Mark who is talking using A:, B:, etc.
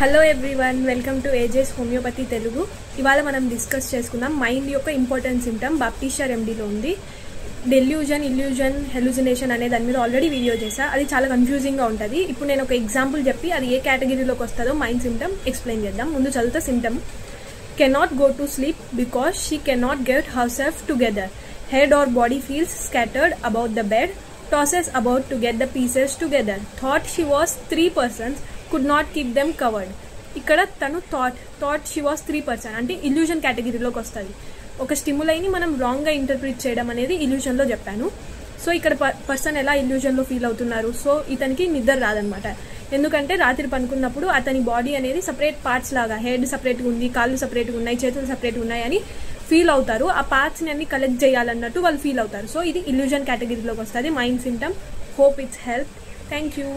A: Hello everyone, welcome to ages homeopathy Telugu. ఇవాళ మనం discuss చేసుకుందాం మైండ్ యొక్క ఇంపార్టెంట్ సిమ్టమ్. బాప్టిస్టర్ ఎండీలో ఉంది. డెల్యూజన్, ఇల్యూజన్, హెలుసినేషన్ అనే దాని మీద ఆల్రెడీ వీడియో చేశా. అది చాలా కన్ఫ్యూజింగ్గా ఉంటుంది. ఇప్పుడు నేను ఒక ఎగ్జాంపుల్ చెప్పి అది ఏ కేటగిరీలోకి వస్తుందో మైండ్ సిమ్టమ్ ఎక్స్ప్లెయిన్ చేద్దాం. ముందు చదువుతా symptom. Cannot go to sleep because she cannot get her self together. Head or body feels scattered about the bed, tosses about to get the pieces together. Thought she was 3 persons, could not keep them covered. ఇక్కడ తను thought she was 3 అంటే illusion కేటగిరీలోకి వస్తుంది. ఒక స్టిములైని మనం రాంగ్గా interpret చేయడం అనేది ఇల్యూజన్లో చెప్పాను. సో ఇక్కడ పర్సన్ ఎలా ఇల్యూజన్లో ఫీల్ అవుతున్నారు. సో ఇతనికి నిద్ర రాదనమాట. ఎందుకంటే రాత్రి పనుకున్నప్పుడు అతని బాడీ అనేది సపరేట్ పార్ట్స్ లాగా, హెడ్ సపరేట్గా ఉంది, కాళ్ళు సపరేట్గా ఉన్నాయి, చేతులు సపరేట్గా ఉన్నాయి అని ఫీల్ అవుతారు. ఆ పార్ట్స్ని అన్ని కలెక్ట్ చేయాలన్నట్టు వాళ్ళు ఫీల్ అవుతారు. సో ఇది ఇల్యూజన్ కేటగిరీలోకి వస్తుంది. Mind symptom. Hope it's help. Thank you.